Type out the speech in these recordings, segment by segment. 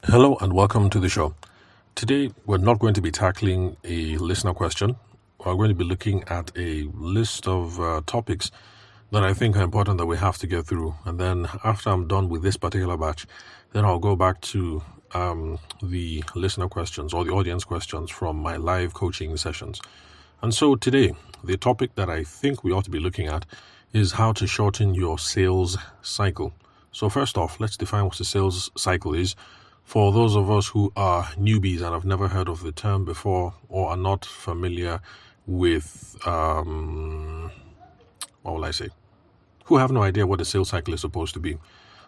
Hello and welcome to the show. Today, we're not going to be tackling a listener question. We're going to be looking at a list of topics that I think are important that we have to get through. And then, after I'm done with this particular batch, then I'll go back to the listener questions or the audience questions from my live coaching sessions. And so, today, the topic that I think we ought to be looking at is how to shorten your sales cycle. So, first off, let's define what the sales cycle is. For those of us who are newbies and have never heard of the term before or are not familiar with, what will I say? Who have no idea what a sales cycle is supposed to be.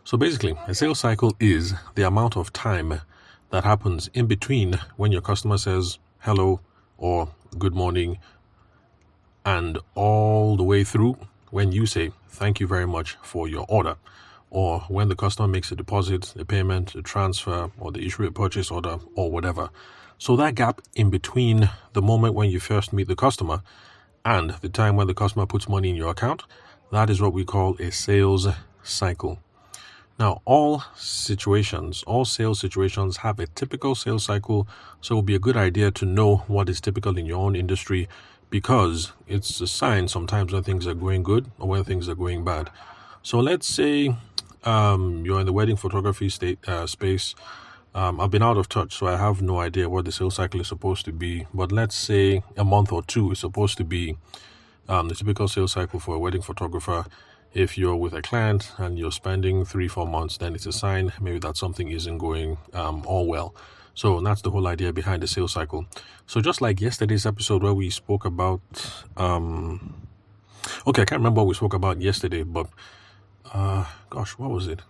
So basically, a sales cycle is the amount of time that happens in between when your customer says hello or good morning and all the way through when you say thank you very much for your order, or when the customer makes a deposit, a payment, a transfer, or the issue a purchase order, or whatever. So that gap in between the moment when you first meet the customer and the time when the customer puts money in your account, that is what we call a sales cycle. Now, all sales situations have a typical sales cycle, so it will be a good idea to know what is typical in your own industry, because it's a sign sometimes when things are going good or when things are going bad. So let's say you're in the wedding photography space. I've been out of touch, so I have no idea what the sales cycle is supposed to be. But let's say a month or two is supposed to be the typical sales cycle for a wedding photographer. If you're with a client and you're spending 3-4 months, then it's a sign maybe that something isn't going all well. So that's the whole idea behind the sales cycle. So just like yesterday's episode where we spoke about, I can't remember what we spoke about yesterday, but what was it?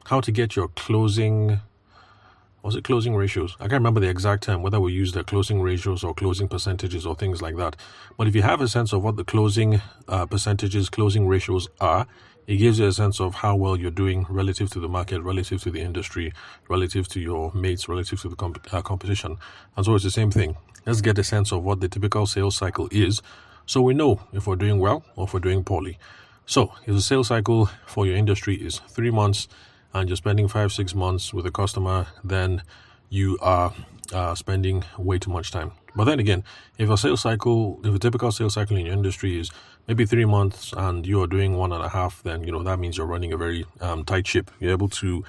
How to get your closing ratios? I can't remember the exact term, whether we use the closing ratios or closing percentages or things like that. But if you have a sense of what the closing percentages, closing ratios are, it gives you a sense of how well you're doing relative to the market, relative to the industry, relative to your mates, relative to the competition. And so it's the same thing. Let's get a sense of what the typical sales cycle is, so we know if we're doing well or if we're doing poorly. So, if the sales cycle for your industry is 3 months and you're spending 5-6 months with a customer, then you are spending way too much time. But then again, if a typical sales cycle in your industry is maybe 3 months and you are doing 1.5, then that means you're running a very tight ship. You're able to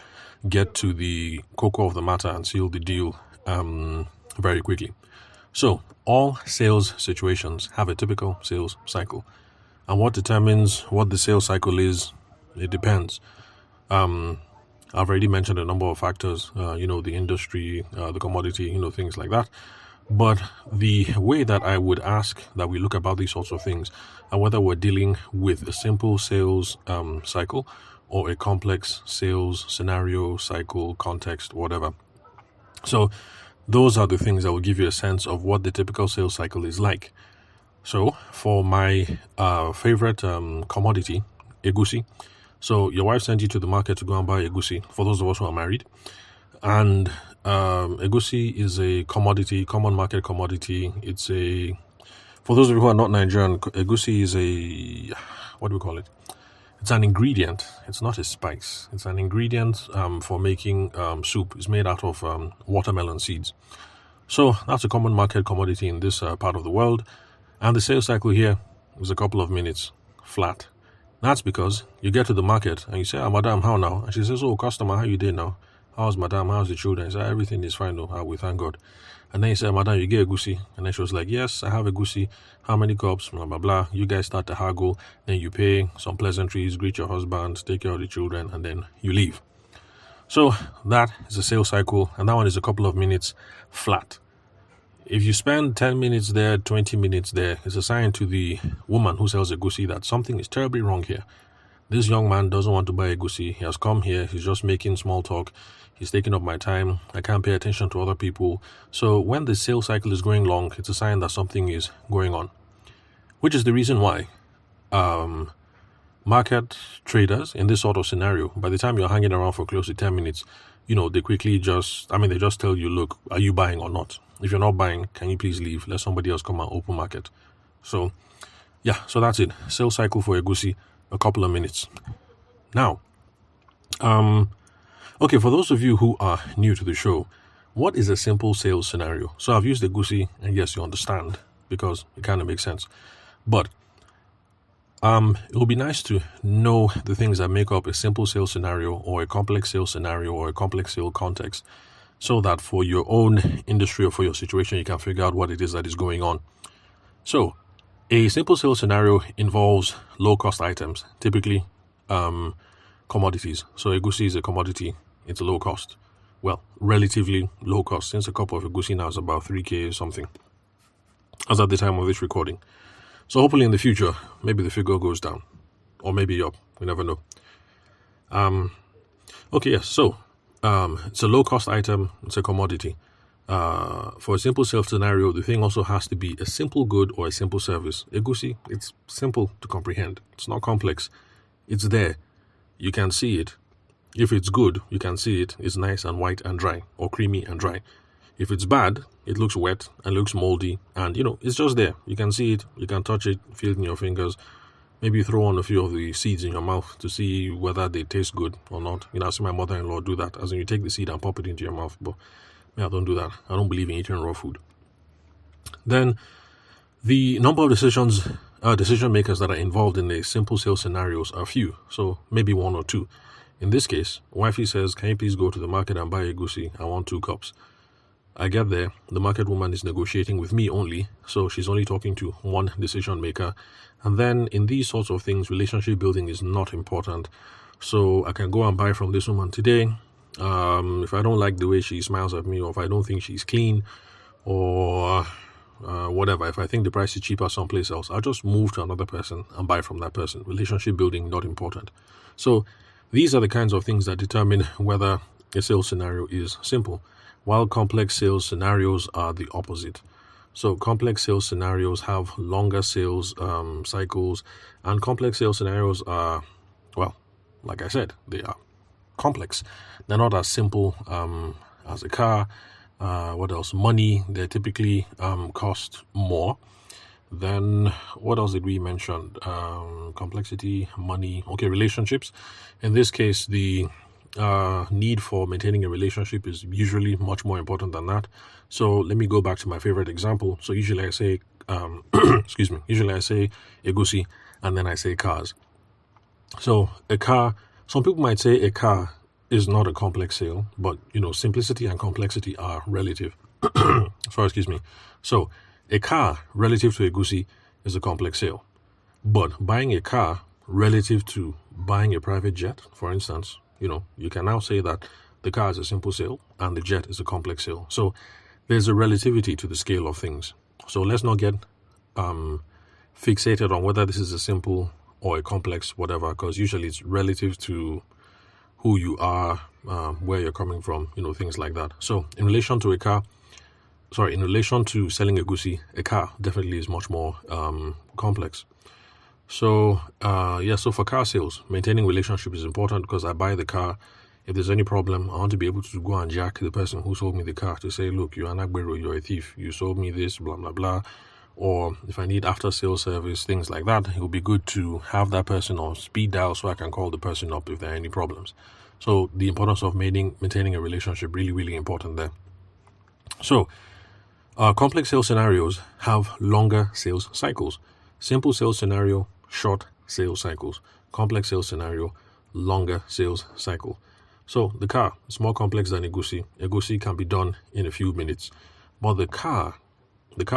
get to the cocoa of the matter and seal the deal very quickly. So, all sales situations have a typical sales cycle. And what determines what the sales cycle is, it depends. I've already mentioned a number of factors, the industry, the commodity, things like that. But the way that I would ask that we look about these sorts of things and whether we're dealing with a simple sales cycle or a complex sales scenario, cycle, context, whatever. So those are the things that will give you a sense of what the typical sales cycle is like. So for my favorite commodity, egusi. So your wife sent you to the market to go and buy egusi, for those of us who are married. And egusi is a commodity, common market commodity. For those of you who are not Nigerian, egusi is what do we call it? It's an ingredient. It's not a spice. It's an ingredient for making soup. It's made out of watermelon seeds. So that's a common market commodity in this part of the world. And the sales cycle here is a couple of minutes flat. That's because you get to the market and you say, madam, how now? And she says, customer, how you doing now? How's madam? How's the children? I say, everything is fine, we thank God. And then you say, madam, you get egusi? And then she was like, yes, I have egusi. How many cups? Blah, blah, blah. You guys start to haggle. Then you pay some pleasantries, greet your husband, take care of the children, and then you leave. So that is a sales cycle. And that one is a couple of minutes flat. If you spend 10 minutes there, 20 minutes there, it's a sign to the woman who sells egusi that something is terribly wrong here. This young man doesn't want to buy egusi. He has come here. He's just making small talk. He's taking up my time. I can't pay attention to other people. So when the sales cycle is going long, it's a sign that something is going on. Which is the reason why market traders in this sort of scenario, by the time you're hanging around for close to 10 minutes, they quickly they just tell you, look, are you buying or not? If you're not buying, can you please leave? Let somebody else come and open market. So that's it. Sales cycle for egusi, a couple of minutes. Now, Okay, for those of you who are new to the show, what is a simple sales scenario? So I've used Egusi, and yes, you understand because it kind of makes sense. But it would be nice to know the things that make up a simple sales scenario or a complex sales scenario or a complex sales context, so that for your own industry or for your situation, you can figure out what it is that is going on. So, a simple sales scenario involves low-cost items, typically commodities. So Egusi is a commodity. It's low cost. Well, relatively low cost, since a cup of Egusi now is about 3K or something, as at the time of this recording. So hopefully in the future, maybe the figure goes down, or maybe up. We never know. Okay, yes. So it's a low-cost item. It's a commodity. For a simple sales scenario, the thing also has to be a simple good or a simple service. Egusi, it's simple to comprehend. It's not complex. It's there. You can see it. If it's good, you can see it. It's nice and white and dry, or creamy and dry. If it's bad, it looks wet and looks moldy, and it's just there. You can see it, you can touch it, feel it in your fingers. Maybe throw on a few of the seeds in your mouth to see whether they taste good or not. I see my mother-in-law do that, as in you take the seed and pop it into your mouth. But me, I don't do that. I don't believe in eating raw food. Then the number of decision makers that are involved in the simple sales scenarios are few, so maybe one or two. In this case, wifey says, "Can you please go to the market and buy Egusi? I want 2 cups." I get there, the market woman is negotiating with me only, so she's only talking to one decision maker. And then in these sorts of things, relationship building is not important. So I can go and buy from this woman today. If I don't like the way she smiles at me, or if I don't think she's clean, or whatever, if I think the price is cheaper someplace else, I'll just move to another person and buy from that person. Relationship building, not important. So these are the kinds of things that determine whether a sales scenario is simple, while complex sales scenarios are the opposite. So complex sales scenarios have longer sales cycles, and complex sales scenarios are, well, like I said, they are complex. They're not as simple as a car. What else? Money. They typically cost more. Then what else did we mention? Complexity, money. Okay, relationships. In this case, the need for maintaining a relationship is usually much more important than that. So let me go back to my favorite example. So usually I say, usually I say Egusi, and then I say cars. So a car, some people might say a car is not a complex sale, but simplicity and complexity are relative. So a car relative to Egusi is a complex sale, but buying a car relative to buying a private jet, for instance, you can now say that the car is a simple sale and the jet is a complex sale. So there's a relativity to the scale of things. So let's not get fixated on whether this is a simple or a complex, whatever, because usually it's relative to who you are, where you're coming from, things like that. So in relation to selling Egusi, a car definitely is much more complex. So, so for car sales, maintaining relationship is important because I buy the car. If there's any problem, I want to be able to go and jack the person who sold me the car to say, "Look, you're an Agbero, you're a thief, you sold me this, blah, blah, blah." Or if I need after sales service, things like that, it would be good to have that person on speed dial so I can call the person up if there are any problems. So the importance of maintaining a relationship, really, really important there. So complex sales scenarios have longer sales cycles. Simple sales scenario, short sales cycles. Complex sales scenario, longer sales cycle. So the car is more complex than Egusi. Egusi can be done in a few minutes. But the car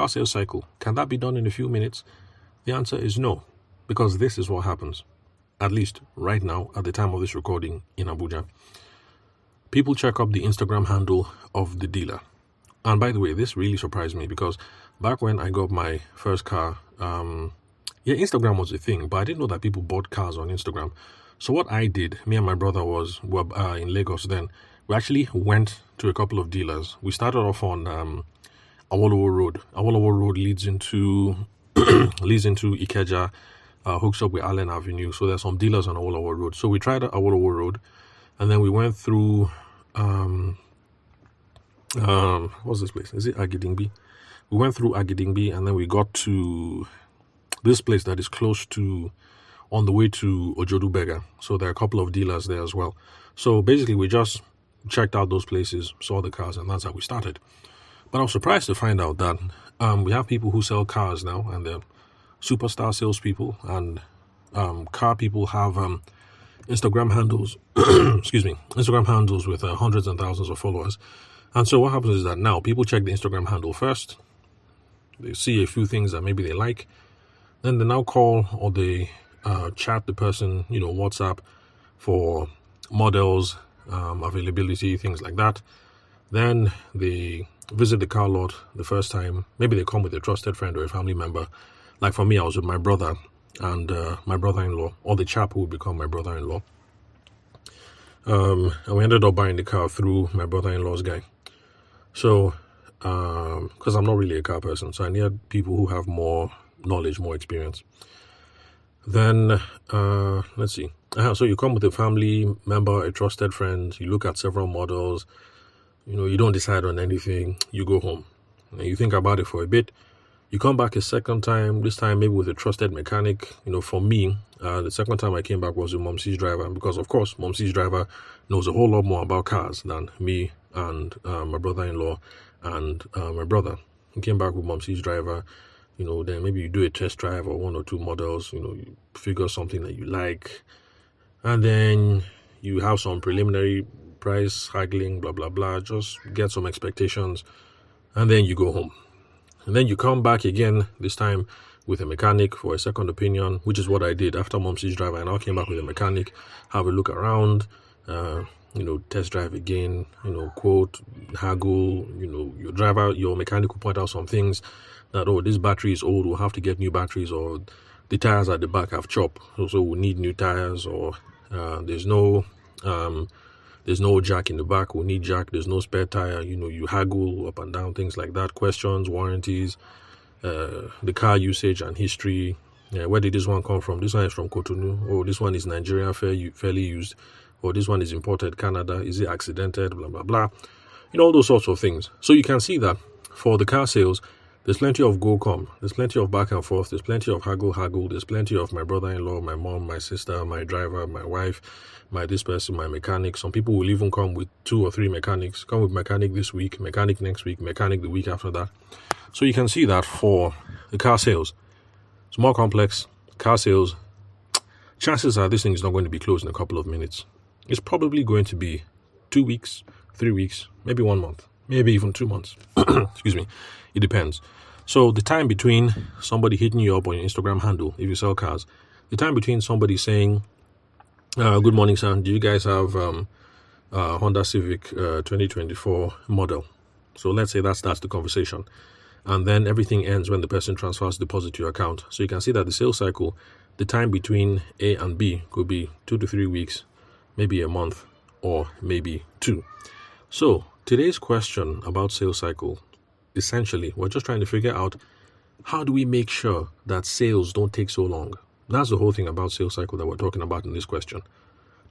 sales cycle, can that be done in a few minutes? The answer is no, because this is what happens, at least right now at the time of this recording in Abuja. People check up the Instagram handle of the dealer. And by the way, this really surprised me because back when I got my first car, Instagram was a thing, but I didn't know that people bought cars on Instagram. So what I did, me and my brother were in Lagos then. We actually went to a couple of dealers. We started off on Awolowo Road. Awolowo Road leads into Ikeja, hooks up with Allen Avenue. So there's some dealers on Awolowo Road. So we tried Awolowo Road, and then we went through what's this place? Is it Agidingbi? We went through Agidingbi, and then we got to this place that is close to, on the way to Ojodu Bega. So there are a couple of dealers there as well. So basically we just checked out those places, saw the cars, and that's how we started. But I was surprised to find out that we have people who sell cars now, and they're superstar salespeople, and car people have Instagram handles, excuse me, Instagram handles with hundreds and thousands of followers. And so what happens is that now people check the Instagram handle first. They see a few things that maybe they like. Then they now call or they chat the person, WhatsApp for models, availability, things like that. Then they visit the car lot the first time. Maybe they come with a trusted friend or a family member. Like for me, I was with my brother and my brother-in-law, or the chap who would become my brother-in-law. And we ended up buying the car through my brother-in-law's guy. So, because I'm not really a car person, so I need people who have more knowledge, more experience. Then, let's see. So you come with a family member, a trusted friend, you look at several models, you don't decide on anything, you go home. And you think about it for a bit. You come back a second time, this time maybe with a trusted mechanic. For me, the second time I came back was with Momsi's driver, because of course, Momsi's driver knows a whole lot more about cars than me and my brother-in-law and my brother. He came back with Momsi's driver, then maybe you do a test drive or one or two models, you figure something that you like, and then you have some preliminary price haggling, blah, blah, blah, just get some expectations, and then you go home. And then you come back again, this time with a mechanic for a second opinion, which is what I did after Momsi's driver. I now came back with a mechanic, have a look around, test drive again, quote, haggle, your mechanic will point out some things that, this battery is old, we'll have to get new batteries, or the tires at the back have chopped, so we'll need new tires, or there's no jack in the back, we'll need jack, there's no spare tire, you haggle up and down, things like that, questions, warranties, the car usage and history. Where did this one come from? This one is from Cotonou. This one is Nigerian, fairly used. This one is imported Canada. Is it accidented? Blah, blah, blah. All those sorts of things. So you can see that for the car sales, there's plenty of go-come. There's plenty of back and forth. There's plenty of haggle. There's plenty of my brother-in-law, my mom, my sister, my driver, my wife, this person, my mechanic. Some people will even come with 2 or 3 mechanics. Come with mechanic this week, mechanic next week, mechanic the week after that. So you can see that for the car sales, it's more complex. Car sales, chances are this thing is not going to be closed in a couple of minutes. It's probably going to be 2 weeks, 3 weeks, maybe 1 month, maybe even 2 months. Excuse me. It depends. So the time between somebody hitting you up on your Instagram handle, if you sell cars, the time between somebody saying, good morning, sir, do you guys have Honda Civic 2024 model? So let's say that starts the conversation. And then everything ends when the person transfers deposit to your account. So you can see that the sales cycle, the time between A and B could be 2 to 3 weeks, maybe a month, or maybe 2. So today's question about sales cycle, essentially, we're just trying to figure out, how do we make sure that sales don't take so long? That's the whole thing about sales cycle that we're talking about in this question.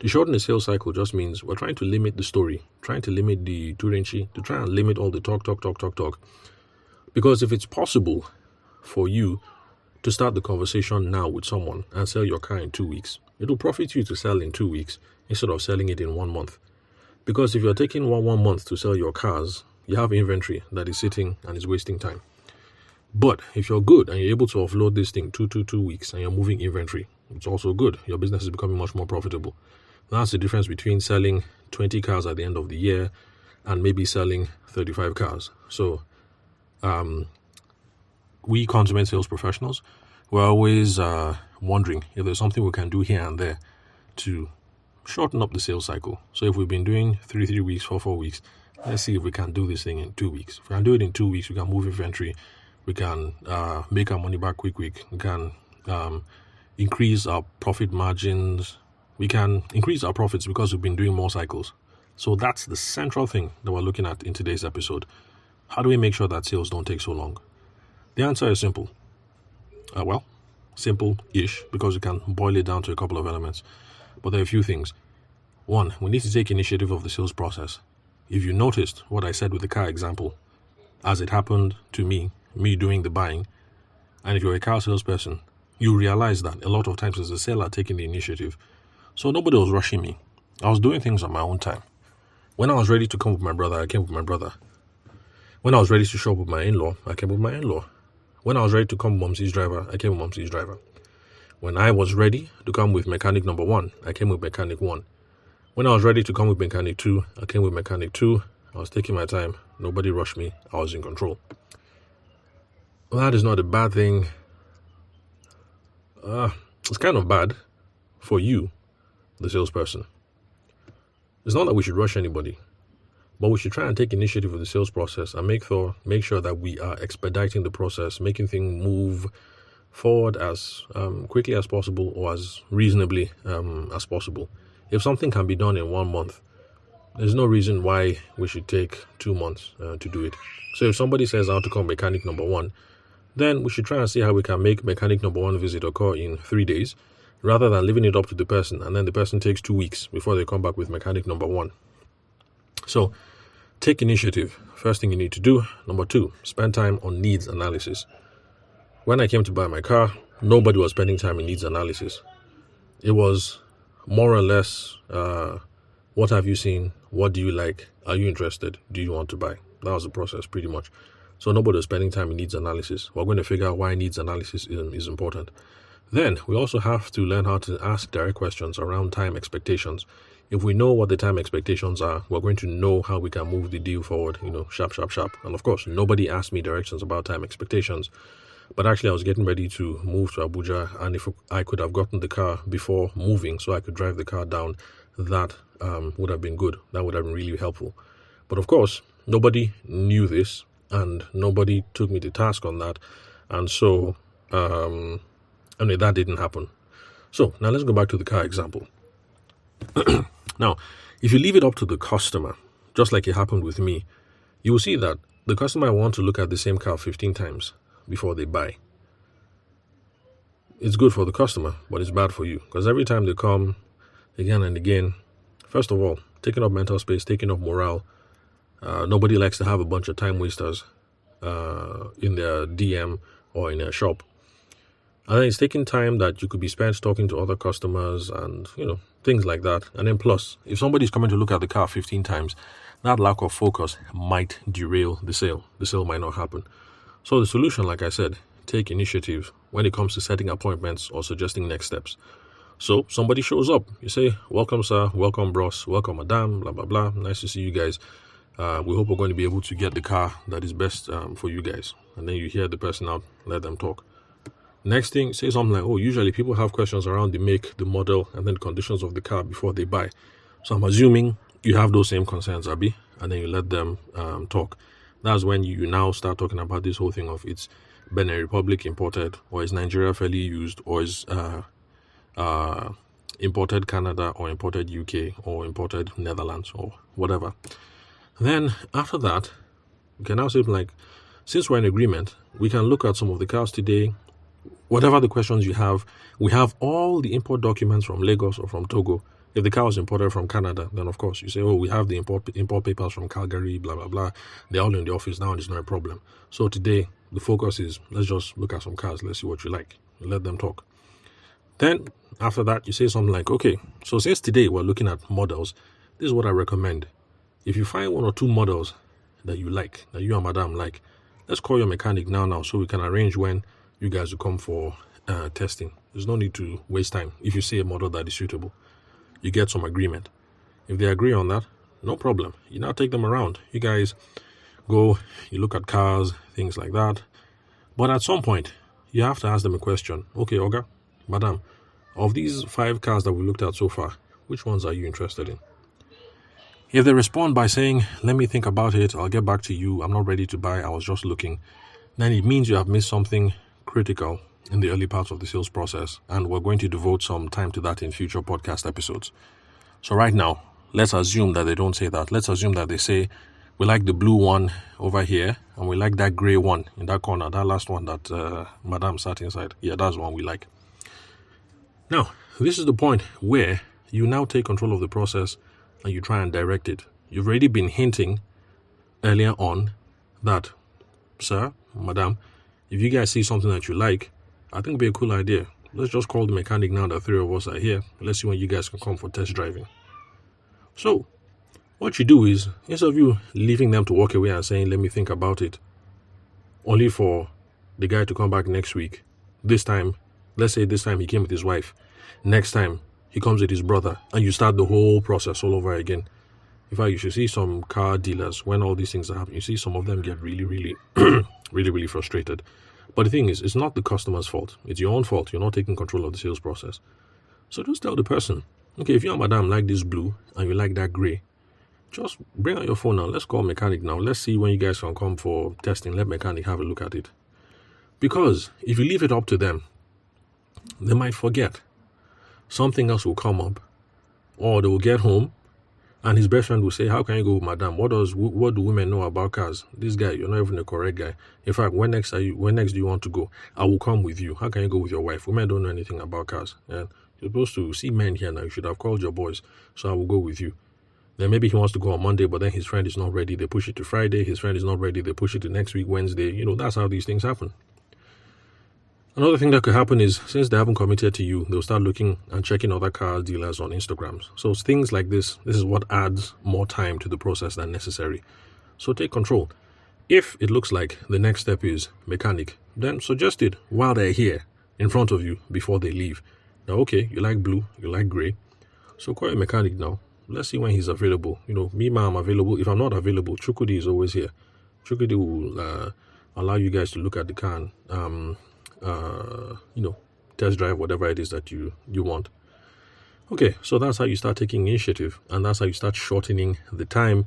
To shorten the sales cycle just means we're trying to limit the story, trying to limit the turenchi, to try and limit all the talk. Because if it's possible for you to start the conversation now with someone and sell your car in 2 weeks, it'll profit you to sell in 2 weeks instead of selling it in 1 month. Because if you're taking one month to sell your cars, you have inventory that is sitting and is wasting time. But if you're good and you're able to offload this thing 2 weeks and you're moving inventory, it's also good. Your business is becoming much more profitable. That's the difference between selling 20 cars at the end of the year and maybe selling 35 cars. So we consummate sales professionals, we're always wondering if there's something we can do here and there to shorten up the sales cycle. So if we've been doing 3 weeks, 4 weeks, let's see if we can do this thing in 2 weeks. If we can do it in 2 weeks, we can move inventory, we can make our money back quick. We can increase our profit margins. We can increase our profits because we've been doing more cycles. So that's the central thing that we're looking at in today's episode. How do we make sure that sales don't take so long? The answer is simple. Simple-ish, because we can boil it down to a couple of elements. But there are a few things. One, we need to take initiative of the sales process. If you noticed what I said with the car example, as it happened to me doing the buying, and if you're a car salesperson, you realize that a lot of times it's the seller taking the initiative. So nobody was rushing me. I was doing things on my own time. When I was ready to come with my brother, I came with my brother. When I was ready to shop with my in-law, I came with my in-law. When I was ready to come with Mumsy's driver, I came with Mumsy's driver. When I was ready to come with mechanic number 1, I came with mechanic 1. When I was ready to come with mechanic 2, I came with mechanic 2. I was taking my time. Nobody rushed me. I was in control. Well, that is not a bad thing. It's kind of bad for you, the salesperson. It's not that we should rush anybody, but we should try and take initiative of the sales process and make sure that we are expediting the process, making things move forward as quickly as possible or as reasonably as possible. If something can be done in 1 month, there's no reason why we should take 2 months to do it. So if somebody says I want to call mechanic number 1, then we should try and see how we can make mechanic number 1 visit occur in 3 days, rather than leaving it up to the person and then the person takes 2 weeks before they come back with mechanic number 1. So take initiative. First thing you need to do. Number 2, spend time on needs analysis. When I came to buy my car, nobody was spending time in needs analysis. It was more or less, what have you seen? What do you like? Are you interested? Do you want to buy? That was the process pretty much. So nobody was spending time in needs analysis. We're going to figure out why needs analysis is important. Then we also have to learn how to ask direct questions around time expectations. If we know what the time expectations are, we're going to know how we can move the deal forward, sharp. And of course, nobody asked me directions about time expectations. But actually, I was getting ready to move to Abuja, and if I could have gotten the car before moving so I could drive the car down, that would have been good. That would have been really helpful. But of course, nobody knew this, and nobody took me to task on that. And so, that didn't happen. So now let's go back to the car example. Now, if you leave it up to the customer, just like it happened with me, you will see that the customer will want to look at the same car 15 times before they buy. It's good for the customer, but it's bad for you, because every time they come again and again, first of all, taking up mental space, taking up morale. Nobody likes to have a bunch of time wasters in their DM or in their shop. And then it's taking time that you could be spent talking to other customers and, things like that. And then plus, if somebody's coming to look at the car 15 times, that lack of focus might derail the sale. The sale might not happen. So the solution, like I said, take initiative when it comes to setting appointments or suggesting next steps. So somebody shows up. You say, welcome, sir. Welcome, bros. Welcome, madam. Blah, blah, blah. Nice to see you guys. We hope we're going to be able to get the car that is best for you guys. And then you hear the person out, let them talk. Next thing, say something like, usually people have questions around the make, the model, and then the conditions of the car before they buy. So I'm assuming you have those same concerns, Abi, and then you let them talk. That's when you now start talking about this whole thing of it's Benin Republic imported, or is Nigeria fairly used, or is imported Canada, or imported UK, or imported Netherlands, or whatever. Then after that, we can now say since we're in agreement, we can look at some of the cars today. Whatever the questions you have, we have all the import documents from Lagos or from Togo. If the car was imported from Canada, then of course you say, we have the import papers from Calgary, blah, blah, blah. They're all in the office now and it's not a problem. So today, the focus is, let's just look at some cars. Let's see what you like. Let them talk. Then after that, you say something like, okay, so since today we're looking at models, this is what I recommend. If you find 1 or 2 models that you like, that you and madam like, let's call your mechanic now so we can arrange when you guys will come for testing. There's no need to waste time. If you see a model that is suitable, you get some agreement. If they agree on that, no problem. You now take them around. You guys go, you look at cars, things like that. But at some point, you have to ask them a question. Okay, Oga, madam, of these 5 cars that we looked at so far, which ones are you interested in? If they respond by saying, let me think about it, I'll get back to you, I'm not ready to buy, I was just looking, then it means you have missed something critical in the early parts of the sales process, and we're going to devote some time to that in future podcast episodes. So right now, let's assume that they don't say that. Let's assume that they say, we like the blue one over here, and we like that gray one in that corner, that last one that madam sat inside. Yeah, that's the one we like. Now, this is the point where you now take control of the process and you try and direct it. You've already been hinting earlier on that, sir, madam, if you guys see something that you like, I think it'd be a cool idea. Let's just call the mechanic now that 3 of us are here. Let's see when you guys can come for test driving. So, What you do is, instead of you leaving them to walk away and saying, let me think about it, only for the guy to come back next week, this time, let's say this time he came with his wife, next time he comes with his brother, and you start the whole process all over again. In fact, you should see some car dealers, when all these things are happening, you see some of them get really, really, really frustrated. But the thing is, it's not the customer's fault. It's your own fault. You're not taking control of the sales process. So just tell the person, okay, if you and madam like this blue and you like that gray, just bring out your phone now. Let's call mechanic now. Let's see when you guys can come for testing. Let mechanic have a look at it. Because if you leave it up to them, they might forget. Something else will come up. Or they will get home and his best friend will say, how can you go with madam? What do women know about cars? This guy, you're not even the correct guy. In fact, when next do you want to go? I will come with you. How can you go with your wife? Women don't know anything about cars. And you're supposed to see men here now. You should have called your boys. So I will go with you. Then maybe he wants to go on Monday, but then his friend is not ready. They push it to Friday. His friend is not ready. They push it to next week, Wednesday. That's how these things happen. Another thing that could happen is, since they haven't committed to you, they'll start looking and checking other car dealers on Instagram. So things like this is what adds more time to the process than necessary. So take control. If it looks like the next step is mechanic, then suggest it while they're here in front of you before they leave. Now, okay, you like blue, you like gray. So call a mechanic now. Let's see when he's available. Me, I'm available. If I'm not available, Chukudi is always here. Chukudi will allow you guys to look at the car and, test drive whatever it is that you want. Okay, so that's how you start taking initiative, and that's how you start shortening the time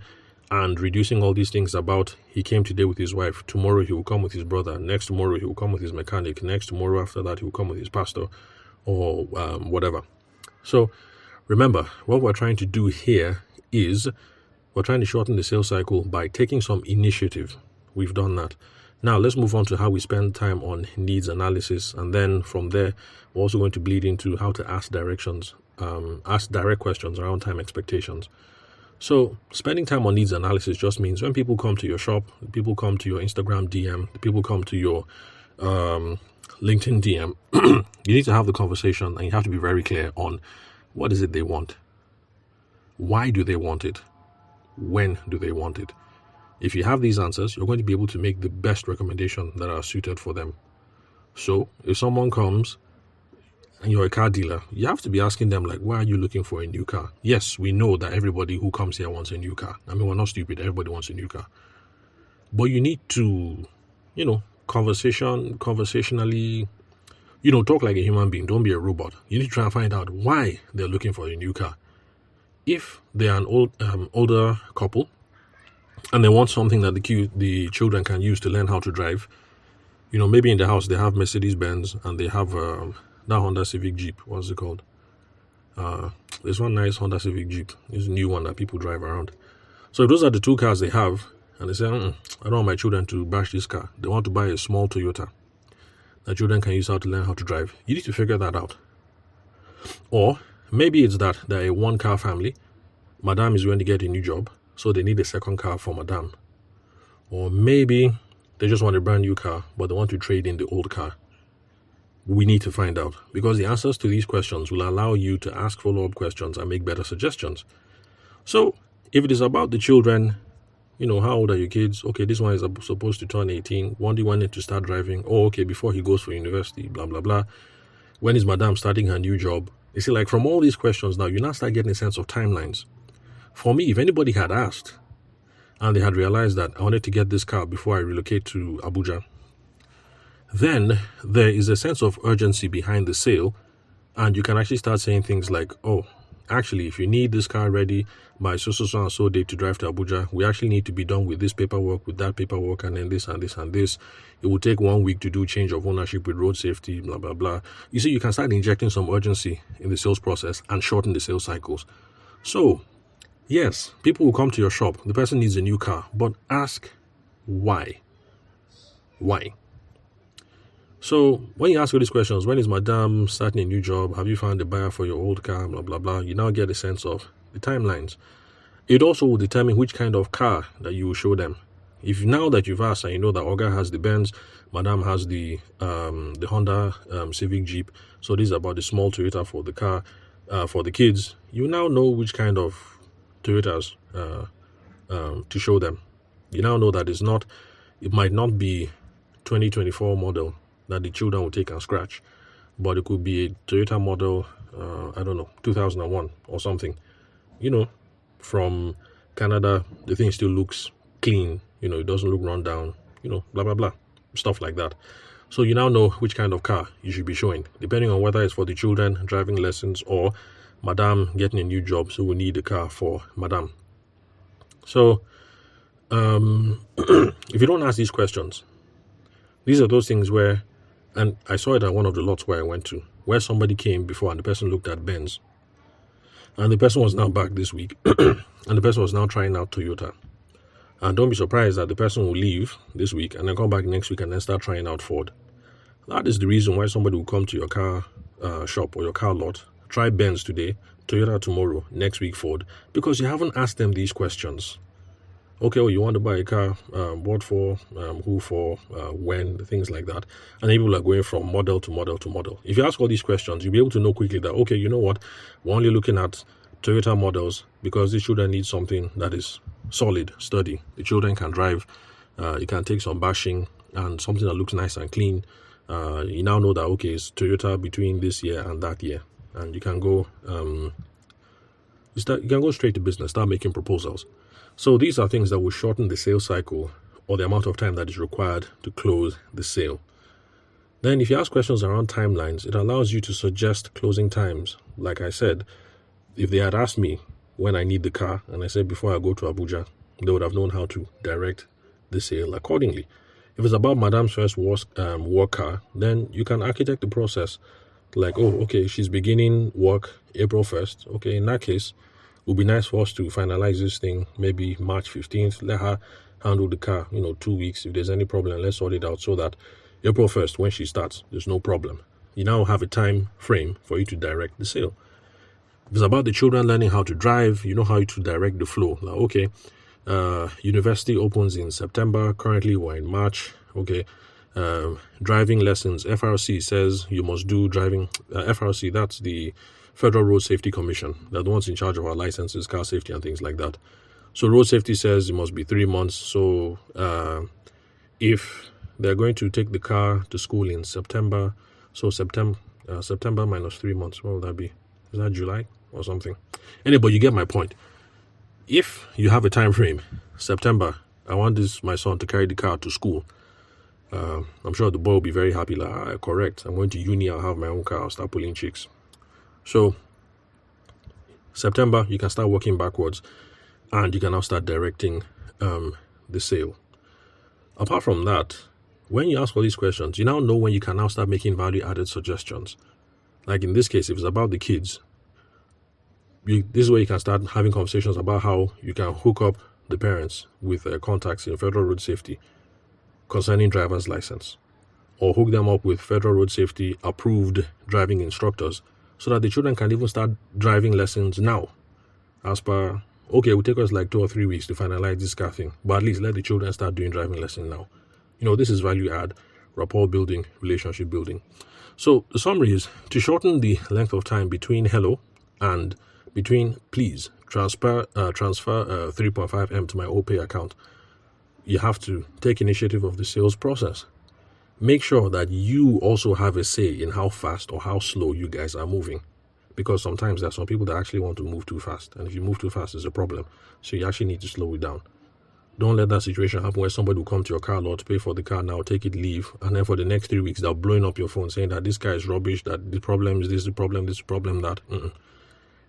and reducing all these things about he came today with his wife, tomorrow he will come with his brother, next tomorrow he will come with his mechanic, next tomorrow after that he will come with his pastor or whatever. So remember, what we're trying to do here is we're trying to shorten the sales cycle by taking some initiative. We've done that. Now, let's move on to how we spend time on needs analysis. And then from there, we're also going to bleed into how to ask direct questions around time expectations. So spending time on needs analysis just means when people come to your shop, people come to your Instagram DM, people come to your LinkedIn DM, you need to have the conversation and you have to be very clear on what is it they want. Why do they want it? When do they want it? If you have these answers, you're going to be able to make the best recommendation that are suited for them. So if someone comes and you're a car dealer, you have to be asking them, like, why are you looking for a new car? Yes, we know that everybody who comes here wants a new car. I mean, we're not stupid. Everybody wants a new car. But you need to, conversationally, talk like a human being. Don't be a robot. You need to try and find out why they're looking for a new car. If they are an older couple, and they want something that the children can use to learn how to drive. Maybe in the house they have Mercedes-Benz and they have that Honda Civic Jeep. What's it called? There's one nice Honda Civic Jeep. It's a new one that people drive around. So if those are the two cars they have, and they say, I don't want my children to bash this car. They want to buy a small Toyota that children can use how to learn how to drive. You need to figure that out. Or maybe it's that they're a one-car family. Madam is going to get a new job, so they need a second car for madam. Or maybe they just want a brand new car, but they want to trade in the old car. We need to find out, because the answers to these questions will allow you to ask follow-up questions and make better suggestions. So if it is about the children, how old are your kids? Okay, this one is supposed to turn 18. When do you want it to start driving? Oh, okay, before he goes for university, blah, blah, blah. When is madam starting her new job? You see, like from all these questions now, you now start getting a sense of timelines. For me, if anybody had asked and they had realized that I wanted to get this car before I relocate to Abuja, then there is a sense of urgency behind the sale, and you can actually start saying things like, oh, actually, if you need this car ready by so and so date to drive to Abuja, we actually need to be done with this paperwork, with that paperwork, and then this and this and this. It will take 1 week to do change of ownership with road safety, blah, blah, blah. You see, you can start injecting some urgency in the sales process and shorten the sales cycles. So, yes, people will come to your shop. The person needs a new car, but ask why. Why? So when you ask all these questions, when is madam starting a new job? Have you found a buyer for your old car? Blah, blah, blah. You now get a sense of the timelines. It also will determine which kind of car that you will show them. If now that you've asked and you know that Oga has the Benz, madam has the Honda Civic Jeep, so this is about the small Toyota for the car, for the kids, you now know which kind of Toyotas to show them. You now know that it might not be 2024 model that the children will take and scratch, but it could be a Toyota model, 2001 or something. From Canada, the thing still looks clean. It doesn't look run down. Blah blah blah, stuff like that. So you now know which kind of car you should be showing, depending on whether it's for the children driving lessons or Madame getting a new job, so we need a car for Madame. So if you don't ask these questions, these are those things where, and I saw it at one of the lots where I went to, where somebody came before and the person looked at Benz, and the person was now back this week, and the person was now trying out Toyota. And don't be surprised that the person will leave this week and then come back next week and then start trying out Ford. That is the reason why somebody will come to your car shop or your car lot, try Benz today, Toyota tomorrow, next week Ford, because you haven't asked them these questions. Okay, you want to buy a car, what for, who for, when, things like that. And people are going from model to model to model. If you ask all these questions, you'll be able to know quickly that, okay, you know what, we're only looking at Toyota models because these children need something that is solid, sturdy. The children can drive, you can take some bashing, and something that looks nice and clean. You now know that, okay, it's Toyota between this year and that year. And you can go, straight to business, start making proposals. So these are things that will shorten the sales cycle or the amount of time that is required to close the sale. Then if you ask questions around timelines, it allows you to suggest closing times. Like I said, if they had asked me when I need the car, and I said before I go to Abuja, they would have known how to direct the sale accordingly. If it's about Madame's first work car, then you can architect the process. Like, oh, okay, she's beginning work April 1st. Okay, in that case, it would be nice for us to finalize this thing maybe March 15th. Let her handle the car, 2 weeks. If there's any problem, let's sort it out so that April 1st, when she starts, there's no problem. You now have a time frame for you to direct the sale. If it's about the children learning how to drive, you know how to direct the flow. Like, okay, university opens in September. Currently, we're in March. Okay, driving lessons. FRC says you must do driving. FRC, that's the Federal Road Safety Commission. They're the ones in charge of our licenses, car safety, and things like that. So road safety says it must be 3 months. So if they're going to take the car to school in September, so September minus 3 months, what would that be? Is that July or something? Anyway, you get my point. If you have a time frame, September, I want my son to carry the car to school. I'm sure the boy will be very happy. Like, correct. I'm going to uni. I'll have my own car. I'll start pulling chicks. So September, you can start working backwards, and you can now start directing the sale. Apart from that, when you ask all these questions, you now know when you can now start making value-added suggestions. Like in this case, if it's about the kids, this is where you can start having conversations about how you can hook up the parents with contacts in Federal Road Safety concerning driver's license, or hook them up with Federal Road Safety approved driving instructors so that the children can even start driving lessons now. As per, okay, it will take us like 2 or 3 weeks to finalize this car thing, but at least let the children start doing driving lessons now. This is value add, rapport building, relationship building. So the summary is, to shorten the length of time between hello and between please transfer 3.5M to my OPay account, you have to take initiative of the sales process. Make sure that you also have a say in how fast or how slow you guys are moving, because sometimes there are some people that actually want to move too fast, and if you move too fast, it's a problem. So you actually need to slow it down. Don't let that situation happen where somebody will come to your car lot, pay for the car now, take it, leave, and then for the next 3 weeks, they're blowing up your phone saying that this guy is rubbish, that the problem is this, the problem, that.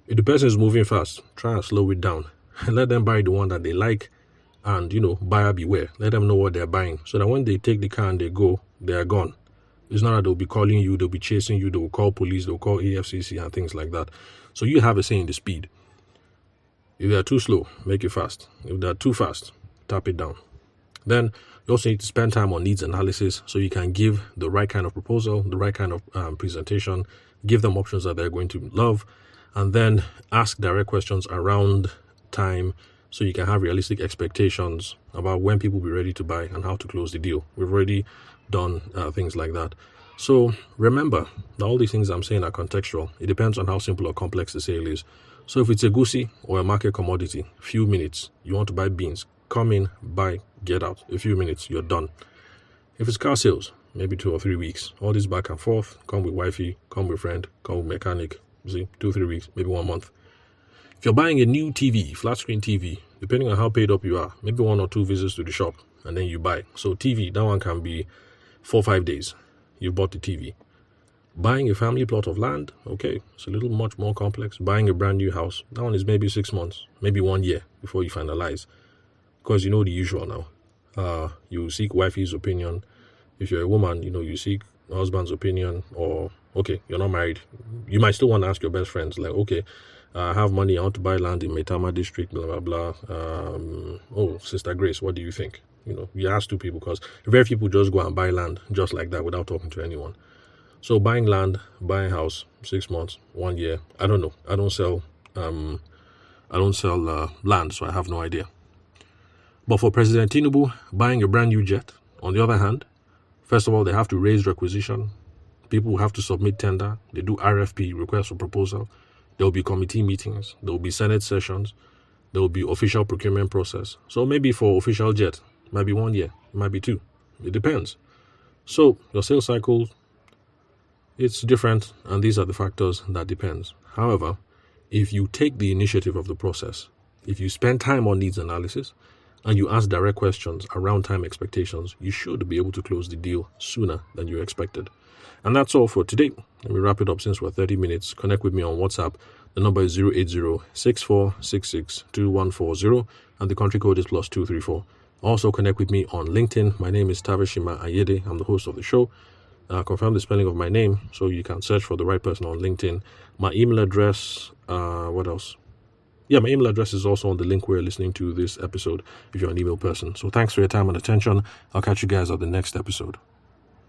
If the person is moving fast, try and slow it down. And let them buy the one that they like, and, buyer beware. Let them know what they're buying, so that when they take the car and they go, they are gone. It's not that they'll be calling you, they'll be chasing you, they'll call police, they'll call AFCC and things like that. So you have a say in the speed. If they're too slow, make it fast. If they're too fast, tap it down. Then you also need to spend time on needs analysis so you can give the right kind of proposal, the right kind of presentation, give them options that they're going to love, and then ask direct questions around time so you can have realistic expectations about when people will be ready to buy and how to close the deal. We've already done things like that. So remember that all these things I'm saying are contextual. It depends on how simple or complex the sale is. So if it's a goosey or a market commodity, few minutes, you want to buy beans, come in, buy, get out. A few minutes, you're done. If it's car sales, maybe 2 or 3 weeks. All this back and forth, come with wifey, come with friend, come with mechanic. See, 2 3 weeks, maybe 1 month. If you're buying a new TV, flat screen TV, depending on how paid up you are, maybe 1 or 2 visits to the shop, and then you buy. So TV, that one can be 4 or 5 days. You've bought the TV. Buying a family plot of land, okay, it's a little much more complex. Buying a brand new house, that one is maybe 6 months, maybe 1 year before you finalize. Because you know the usual now. You seek wifey's opinion. If you're a woman, you seek husband's opinion. Or, okay, you're not married. You might still want to ask your best friends, like, okay, I have money, I want to buy land in Maitama district, blah, blah, blah. Sister Grace, what do you think? You ask 2 people, because very few people just go and buy land just like that without talking to anyone. So buying land, buying house, 6 months, 1 year, I don't know. I don't sell land, so I have no idea. But for President Tinubu, buying a brand new jet, on the other hand, first of all, they have to raise requisition. People have to submit tender. They do RFP, request for proposal. There will be committee meetings. There will be Senate sessions. There will be official procurement process. So maybe for official jet, it might be 1 year, it might be 2. It depends. So your sales cycle, it's different, and these are the factors that depends. However, if you take the initiative of the process, if you spend time on needs analysis, and you ask direct questions around time expectations, you should be able to close the deal sooner than you expected. And that's all for today. Let me wrap it up since we're 30 minutes. Connect with me on WhatsApp. The number is 080-6466-2140, and the country code is +234. Also connect with me on LinkedIn. My name is Tavishima Ayede. I'm the host of the show. Confirm the spelling of my name so you can search for the right person on LinkedIn. My email address, what else? Yeah, my email address is also on the link where you're listening to this episode if you're an email person. So thanks for your time and attention. I'll catch you guys at the next episode.